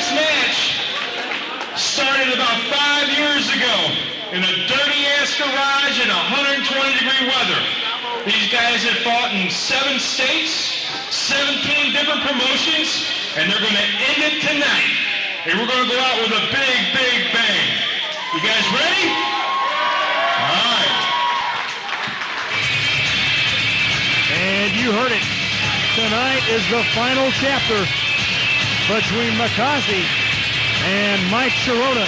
this match started about 5 years ago in a dirty-ass garage in 120-degree weather. These guys have fought in 7 states, 17 different promotions, and they're going to end it tonight. And we're going to go out with a big, big bang. You guys ready? All right. And you heard it. Tonight is the final chapter between Makaze and Mike Sharona.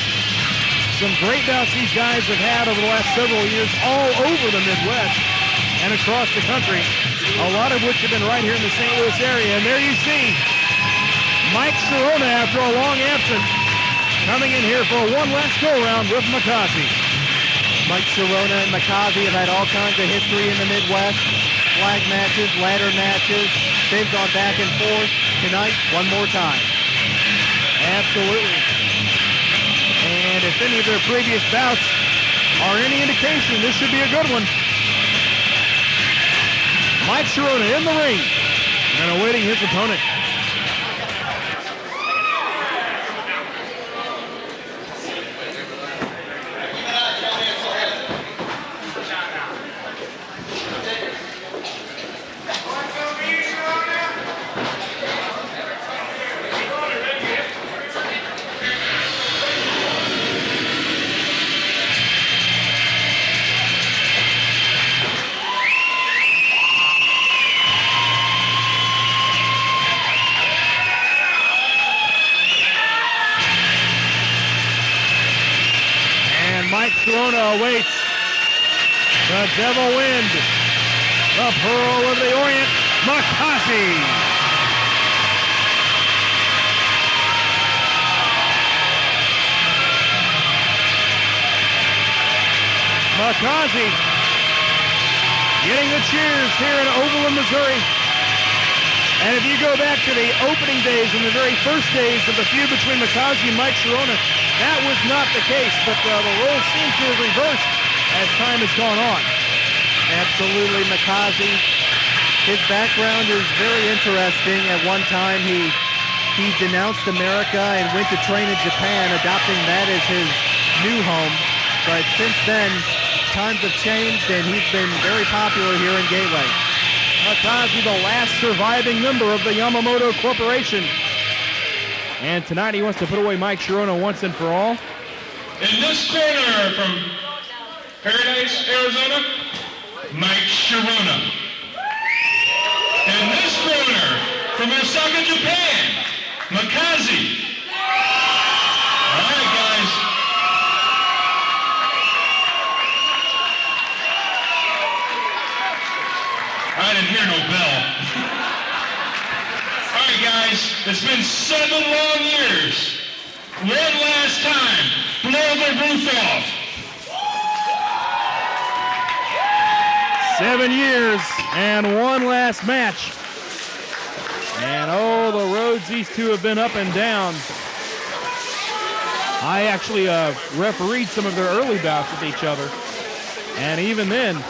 Some great bouts these guys have had over the last several years all over the Midwest and across the country, a lot of which have been right here in the St. Louis area. And there you see Mike Sharona, after a long absence, coming in here for one last go-around with Makaze. Mike Sharona and Makaze have had all kinds of history in the Midwest. Flag matches, ladder matches. They've gone back and forth. Tonight, one more time. Absolutely. And if any of their previous bouts are any indication, this should be a good one. Mike Sharona in the ring and awaiting his opponent. Sharona awaits the Devil Wind, the Pearl of the Orient, Makaze. Makaze getting the cheers here in Overland, Missouri. And if you go back to the opening days and the very first days of the feud between Makaze and Mike Sharona, that was not the case, but the roles seem to have reversed as time has gone on. Absolutely, Makaze. His background is very interesting. At one time, he denounced America and went to train in Japan, adopting that as his new home. But since then, times have changed, and he's been very popular here in Gateway. Makaze, the last surviving member of the Yamamoto Corporation. And tonight he wants to put away Mike Sharona once and for all. In this corner from Paradise, Arizona, Mike Sharona. In this corner from Osaka, Japan, Makaze. All right, guys. I didn't hear no bell. All right, guys, it's been 7 long years. One last time, blow the roof off. 7 years and one last match. And oh, the roads these two have been up and down. I actually refereed some of their early bouts with each other. And even then,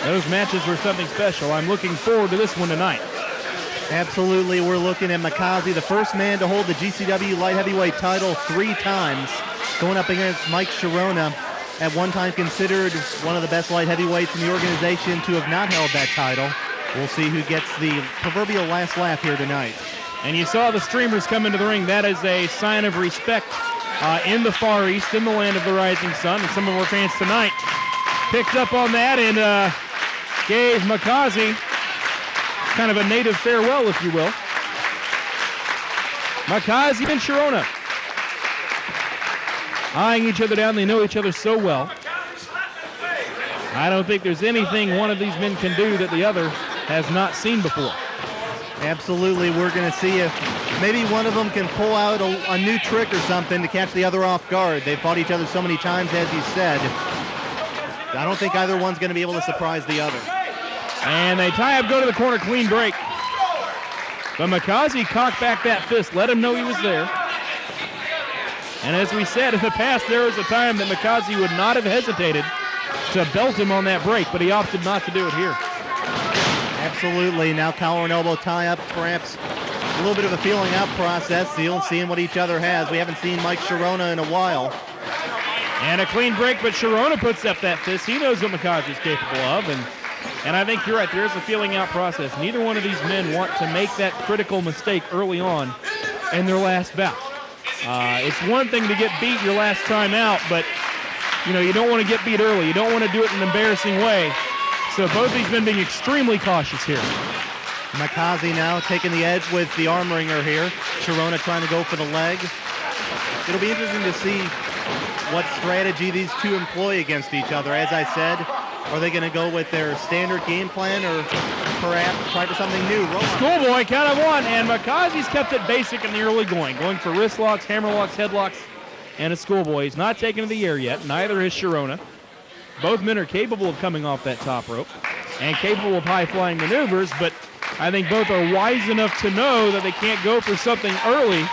those matches were something special. I'm looking forward to this one tonight. Absolutely, we're looking at Makaze, the first man to hold the GCW light heavyweight title 3 times, going up against Mike Sharona, at one time considered one of the best light heavyweights in the organization to have not held that title. We'll see who gets the proverbial last laugh here tonight. And you saw the streamers come into the ring. That is a sign of respect in the Far East, in the land of the rising sun. And some of our fans tonight picked up on that and gave Makaze kind of a native farewell, if you will. Makaze and Sharona eyeing each other down. They know each other so well. I don't think there's anything one of these men can do that the other has not seen before. Absolutely, we're going to see if maybe one of them can pull out a new trick or something to catch the other off guard. They've fought each other so many times, as you said. I don't think either one's going to be able to surprise the other. And they tie up, go to the corner, clean break. But Makaze cocked back that fist, let him know he was there. And as we said, in the past, there was a time that Makaze would not have hesitated to belt him on that break, but he opted not to do it here. Absolutely. Now collar and elbow tie-up, perhaps a little bit of a feeling out process, seeing what each other has. We haven't seen Mike Sharona in a while. And a clean break, but Sharona puts up that fist. He knows what Makaze is capable of, and I think you're right. There's a feeling out process. Neither one of these men want to make that critical mistake early on in their last bout. It's one thing to get beat your last time out, but you don't want to get beat early. You don't want to do it in an embarrassing way. So both these men being extremely cautious here. Makaze now taking the edge with the arm wringer here. Sharona trying to go for the leg. It'll be interesting to see what strategy these two employ against each other. As I said, are they going to go with their standard game plan or perhaps try for something new? Schoolboy, count of one, and Makaze's kept it basic in the early going for wrist locks, hammer locks, headlocks, and a schoolboy. He's not taken to the air yet. Neither is Sharona. Both men are capable of coming off that top rope and capable of high-flying maneuvers, but I think both are wise enough to know that they can't go for something early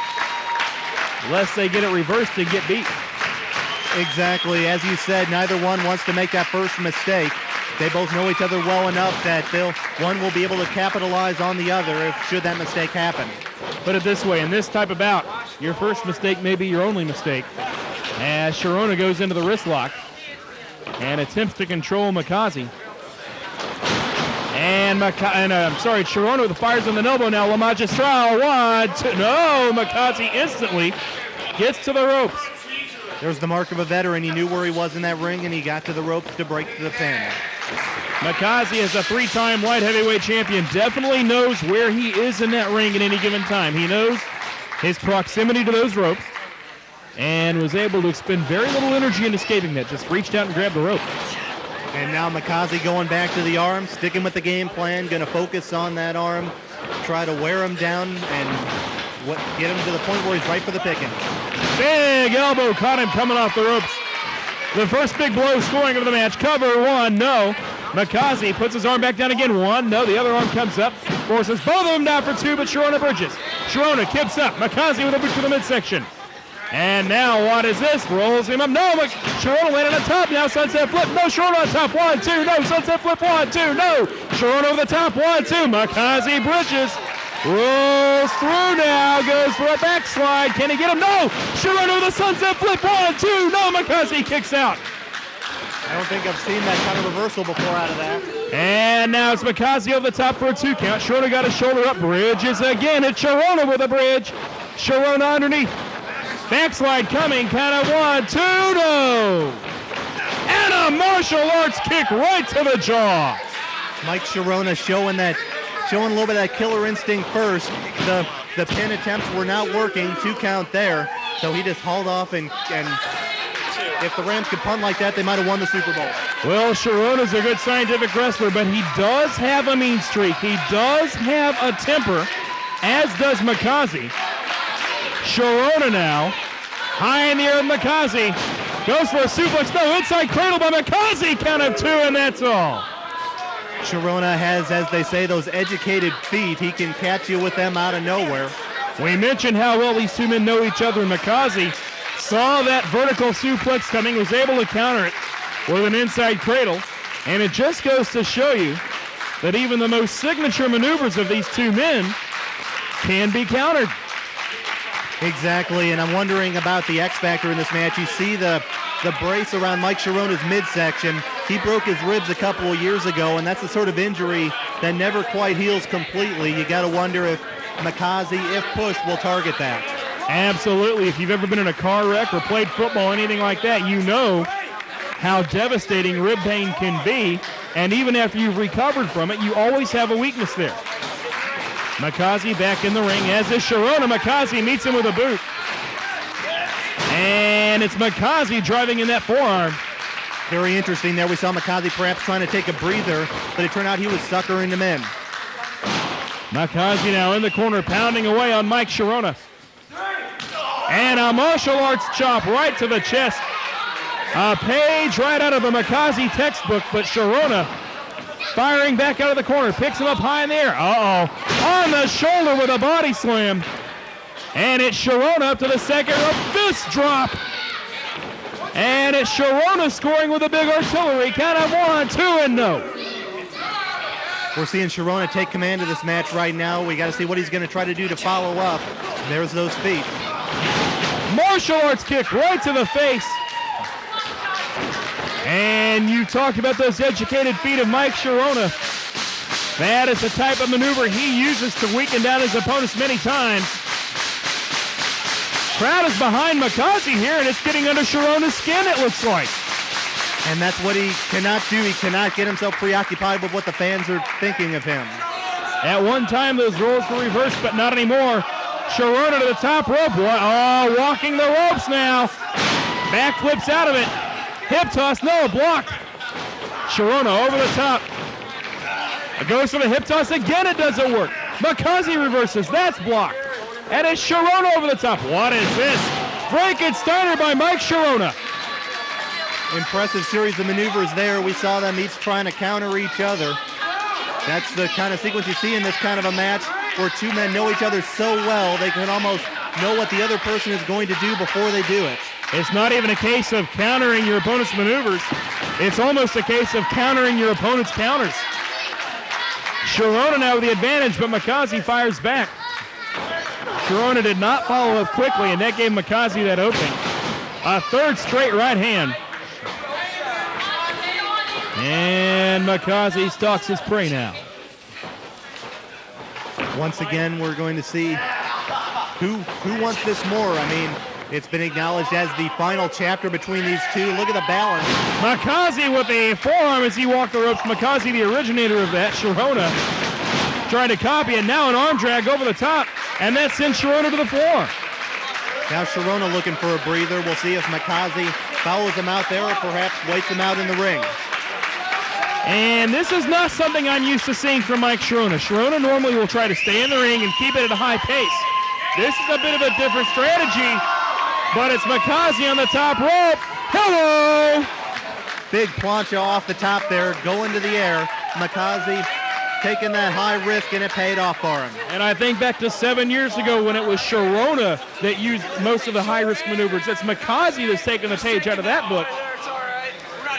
lest they get it reversed and get beat. Exactly. As you said, neither one wants to make that first mistake. They both know each other well enough that one will be able to capitalize on the other should that mistake happen. Put it this way, in this type of bout, your first mistake may be your only mistake. As Sharona goes into the wrist lock and attempts to control Makaze. And Sharona with the fires on the elbow now. La Magistral, 1, 2. No, Makaze instantly gets to the ropes. There's the mark of a veteran. He knew where he was in that ring, and he got to the ropes to break the pin. Makaze, as a 3-time light heavyweight champion, definitely knows where he is in that ring at any given time. He knows his proximity to those ropes and was able to expend very little energy in escaping that. Just reached out and grabbed the rope. And now Makaze going back to the arm, sticking with the game plan, going to focus on that arm, try to wear him down and get him to the point where he's right for the picking. Big elbow caught him coming off the ropes. The first big blow scoring of the match. Cover, 1, no. Makaze puts his arm back down again, 1, no. The other arm comes up, forces both of them down for 2, but Sharona bridges. Sharona kicks up. Makaze with a boot to the midsection. And now what is this? Rolls him up. No, Sharona landed on top. Now sunset flip. No, Sharona on top. 1, 2, no. Sunset flip. 1, 2, no. Sharona over the top. 1, 2. Makaze bridges. Rolls through now. Goes for a backslide. Can he get him? No. Sharona over the sunset flip. 1, 2, no. Makaze kicks out. I don't think I've seen that kind of reversal before out of that. And now it's Makaze over the top for a 2 count. Sharona got his shoulder up. Bridges again. It's Sharona with a bridge. Sharona underneath. Backslide coming, count of 1, 2, no! And a martial arts kick right to the jaw. Mike Sharona showing a little bit of that killer instinct first. The pin attempts were not working, 2 count there. So he just hauled off and if the Rams could punt like that, they might have won the Super Bowl. Well, Sharona's a good scientific wrestler, but he does have a mean streak. He does have a temper, as does Makaze. Sharona now, high in the air with Makaze, goes for a suplex, no, inside cradle by Makaze, count of 2, and that's all. Sharona has, as they say, those educated feet. He can catch you with them out of nowhere. We mentioned how well these two men know each other, and Makaze saw that vertical suplex coming, was able to counter it with an inside cradle, and it just goes to show you that even the most signature maneuvers of these two men can be countered. Exactly, and I'm wondering about the X factor in this match. You see the brace around Mike Sharona's midsection. He broke his ribs a couple of years ago, and that's the sort of injury that never quite heals completely. You got to wonder if Makaze, if pushed, will target that. Absolutely. If you've ever been in a car wreck or played football or anything like that, you know how devastating rib pain can be, and even after you've recovered from it, you always have a weakness there. Makaze back in the ring, as is Sharona. Makaze meets him with a boot. And it's Makaze driving in that forearm. Very interesting there. We saw Makaze perhaps trying to take a breather, but it turned out he was suckering him in. Makaze now in the corner, pounding away on Mike Sharona. And a martial arts chop right to the chest. A page right out of the Makaze textbook, but Sharona firing back out of the corner, picks him up high in the air. On the shoulder with a body slam. And it's Sharona up to the second rope, fist drop. And it's Sharona scoring with a big artillery. Count of 1, 2, and no. We're seeing Sharona take command of this match right now. We got to see what he's going to try to do to follow up. There's those feet. Martial arts kick right to the face. And you talked about those educated feet of Mike Sharona. That is the type of maneuver he uses to weaken down his opponents many times. Crowd is behind Makaze here, and it's getting under Sharona's skin, it looks like. And that's what he cannot do. He cannot get himself preoccupied with what the fans are thinking of him. At one time, those roles were reversed, but not anymore. Sharona to the top rope. Oh, walking the ropes now. Back flips out of it. Hip toss, no, block. Sharona over the top. Goes for the hip toss again, it doesn't work. Makaze reverses, that's blocked. And it's Sharona over the top. What is this? Frankensteiner by Mike Sharona. Impressive series of maneuvers there. We saw them each trying to counter each other. That's the kind of sequence you see in this kind of a match where two men know each other so well they can almost know what the other person is going to do before they do it. It's not even a case of countering your opponent's maneuvers. It's almost a case of countering your opponent's counters. Sharona now with the advantage, but Makaze fires back. Sharona did not follow up quickly, and that gave Makaze that opening. A third straight right hand. And Makaze stalks his prey now. Once again, we're going to see who wants this more. I mean, it's been acknowledged as the final chapter between these two. Look at the balance. Makaze with a forearm as he walked the ropes. Makaze, the originator of that. Sharona trying to copy it. Now an arm drag over the top, and that sends Sharona to the floor. Now Sharona looking for a breather. We'll see if Makaze follows him out there or perhaps waits him out in the ring. And this is not something I'm used to seeing from Mike Sharona. Sharona normally will try to stay in the ring and keep it at a high pace. This is a bit of a different strategy, but it's Makaze on the top rope. Hello! Big plancha off the top there, going to the air. Makaze taking that high risk, and it paid off for him. And I think back to 7 years ago when it was Sharona that used most of the high-risk maneuvers. It's Makaze that's taking the page out of that book.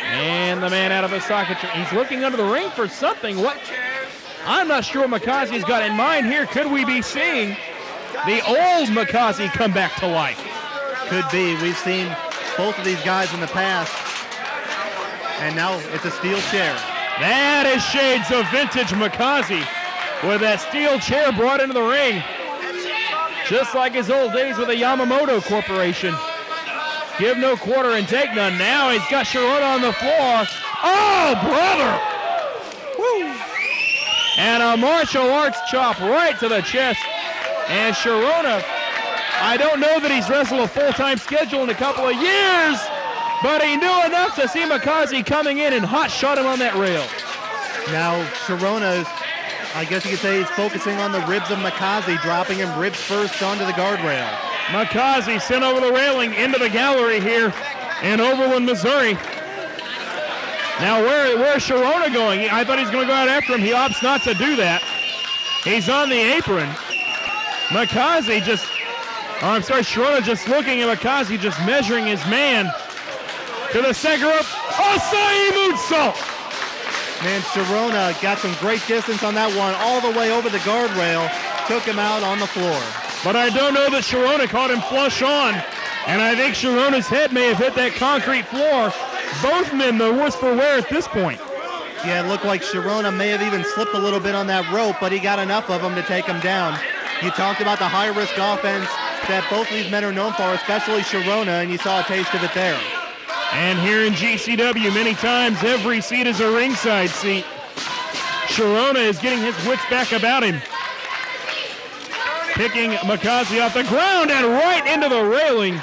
And the man out of the socket. He's looking under the ring for something. What? I'm not sure what Makaze's got in mind here. Could we be seeing the old Makaze come back to life? Could be. We've seen both of these guys in the past. And now it's a steel chair. That is shades of vintage Makaze with that steel chair brought into the ring. Just like his old days with the Yamamoto Corporation. Give no quarter and take none. Now he's got Sharona on the floor. Oh, brother! Woo! And a martial arts chop right to the chest. And Sharona, I don't know that he's wrestled a full-time schedule in a couple of years, but he knew enough to see Makaze coming in and hot shot him on that rail. Now Sharona, I guess you could say he's focusing on the ribs of Makaze, dropping him ribs first onto the guardrail. Makaze sent over the railing into the gallery here in Overland, Missouri. Now where's Sharona going? I thought he was going to go out after him. He opts not to do that. He's on the apron. Makaze Sharona just looking at Makaze, just measuring his man to the second rope. Asai moonsault! Man, Sharona got some great distance on that one, all the way over the guardrail, took him out on the floor. But I don't know that Sharona caught him flush on, and I think Sharona's head may have hit that concrete floor. Both men, the worse for wear at this point. Yeah, it looked like Sharona may have even slipped a little bit on that rope, but he got enough of them to take him down. You talked about the high-risk offense that both of these men are known for, especially Sharona, and you saw a taste of it there. And here in GCW, many times every seat is a ringside seat. Sharona is getting his wits back about him. Picking Makaze off the ground and right into the railing.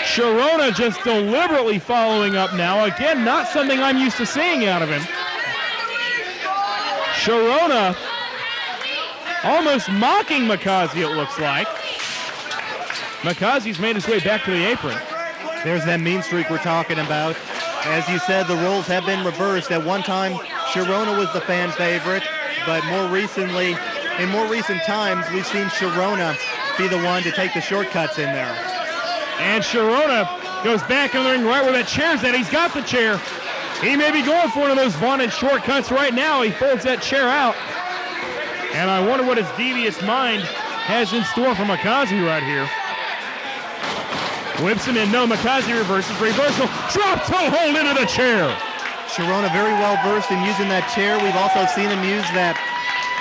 Sharona just deliberately following up now. Again, not something I'm used to seeing out of him. Sharona almost mocking Makaze, it looks like. Makaze's made his way back to the apron. There's that mean streak we're talking about. As you said, the roles have been reversed. At one time, Sharona was the fan favorite, but in more recent times, we've seen Sharona be the one to take the shortcuts in there. And Sharona goes back in the ring right where that chair's at. He's got the chair. He may be going for one of those vaunted shortcuts right now. He folds that chair out. And I wonder what his devious mind has in store for Makaze right here. Whips him in. No, Makaze reverses. Reversal. Drop toe hold into the chair. Sharona very well versed in using that chair. We've also seen him use that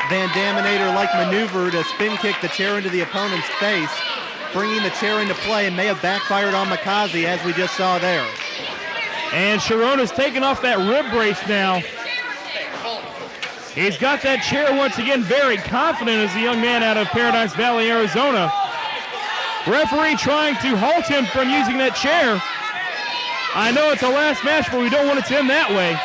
Van Daminator-like maneuver to spin kick the chair into the opponent's face, bringing the chair into play, and may have backfired on Makaze, as we just saw there. And Sharona's taken off that rib brace now. He's got that chair once again, very confident as a young man out of Paradise Valley, Arizona. Referee trying to halt him from using that chair. I know it's a last match, but we don't want it to end that way.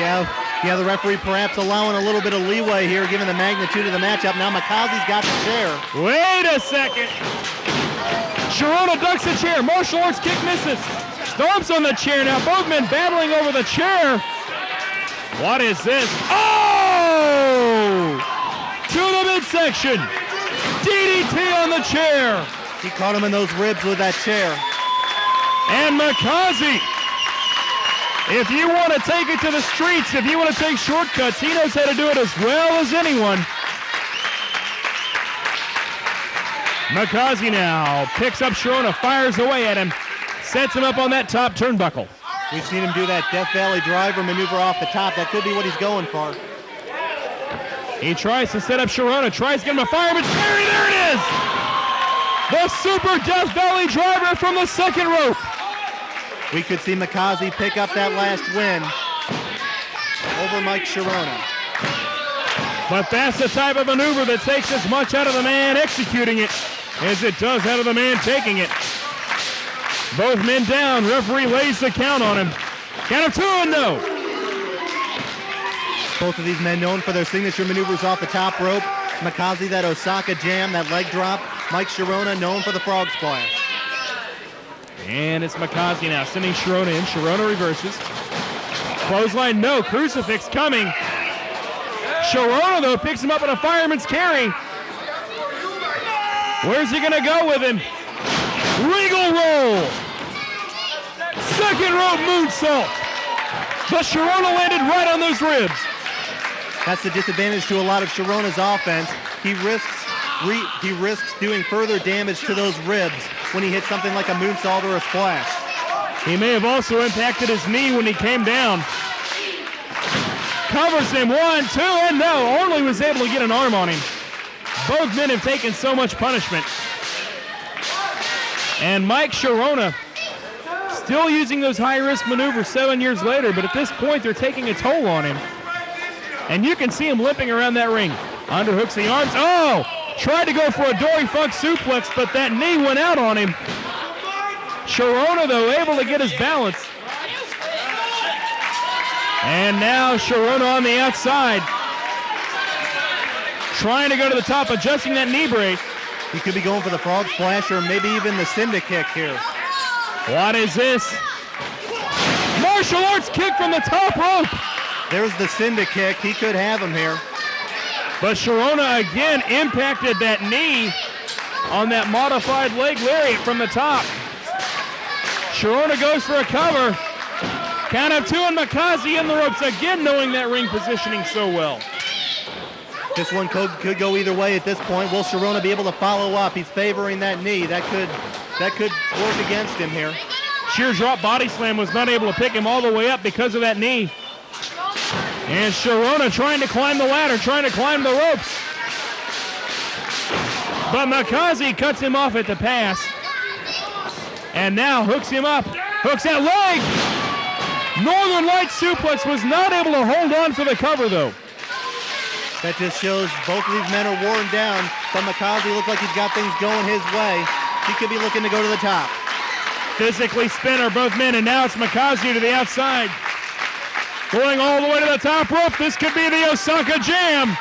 Yeah, the referee perhaps allowing a little bit of leeway here, given the magnitude of the matchup. Now Makaze's got the chair. Wait a second. Sharona ducks the chair. Martial arts kick misses. Stomps on the chair now. Both men battling over the chair. What is this? Oh! To the midsection. DDT on the chair. He caught him in those ribs with that chair. And Makaze, if you want to take it to the streets, if you want to take shortcuts, he knows how to do it as well as anyone. Makaze now picks up Sharona, fires away at him, sets him up on that top turnbuckle. We've seen him do that Death Valley driver maneuver off the top. That could be what he's going for. He tries to set up Sharona, tries to get him a fireman's carry. There it is! The Super Death Valley driver from the second rope. We could see Makaze pick up that last win over Mike Sharona. But that's the type of maneuver that takes as much out of the man executing it as it does out of the man taking it. Both men down. Referee lays the count on him. Count of 2 and no. Both of these men known for their signature maneuvers off the top rope. Makaze, that Osaka jam, that leg drop. Mike Sharona known for the frog splash. And it's Makaze now sending Sharona in. Sharona reverses. Clothesline, no. Crucifix coming. Sharona, though, picks him up in a fireman's carry. Where's he going to go with him? Regal roll. Second rope moonsault. But Sharona landed right on those ribs. That's the disadvantage to a lot of Sharona's offense. He risks doing further damage to those ribs when he hits something like a moonsault or a splash. He may have also impacted his knee when he came down. Covers him, 1, 2, and no. Only was able to get an arm on him. Both men have taken so much punishment. And Mike Sharona still using those high-risk maneuvers 7 years later, but at this point they're taking a toll on him. And you can see him limping around that ring. Underhooks the arms. Oh! Tried to go for a Dory Funk suplex, but that knee went out on him. Sharona, though, able to get his balance. And now Sharona on the outside. Trying to go to the top, adjusting that knee brace. He could be going for the frog splash or maybe even the Cinda kick here. What is this? Martial arts kick from the top rope. There's the Cinda kick. He could have him here. But Sharona again impacted that knee on that modified leg lariat from the top. Sharona goes for a cover. Count of 2 and Makaze in the ropes again, knowing that ring positioning so well. This one could go either way at this point. Will Sharona be able to follow up? He's favoring that knee. That could work against him here. Sheer drop body slam was not able to pick him all the way up because of that knee. And Sharona trying to climb the ladder, trying to climb the ropes. But Makaze cuts him off at the pass. And now hooks him up. Hooks that leg. Northern Light suplex was not able to hold on for the cover, though. That just shows both of these men are worn down, but Makaze looks like he's got things going his way. He could be looking to go to the top. Physically spin are both men, and now it's Makaze to the outside. Going all the way to the top rope. This could be the Osaka Jam.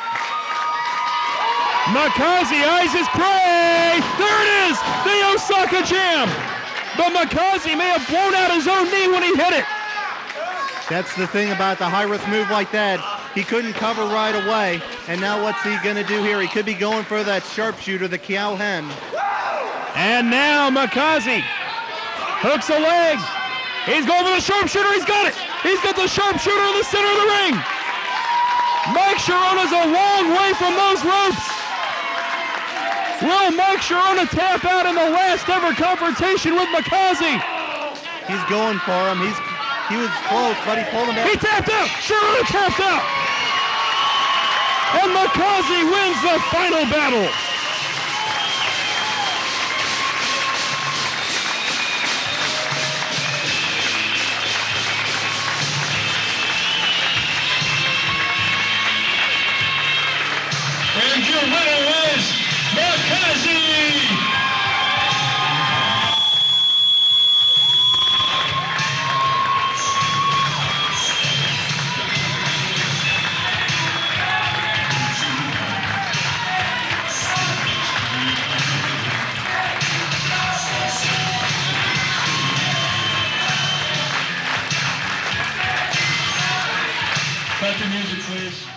Makaze eyes his prey. There it is, the Osaka Jam. But Makaze may have blown out his own knee when he hit it. That's the thing about the high-risk move like that. He couldn't cover right away. And now what's he going to do here? He could be going for that sharpshooter, the Kiao Hen. And now Makaze hooks a leg. He's going for the sharpshooter. He's got it. He's got the sharpshooter in the center of the ring. Mike Sharona's a long way from those ropes. Will Mike Sharona tap out in the last ever confrontation with Makaze? He's going for him. He was close, but he pulled him back. He tapped out. Sharona tapped out. And Makaze wins the final battle. And your winner is Makaze! Cut the music, please.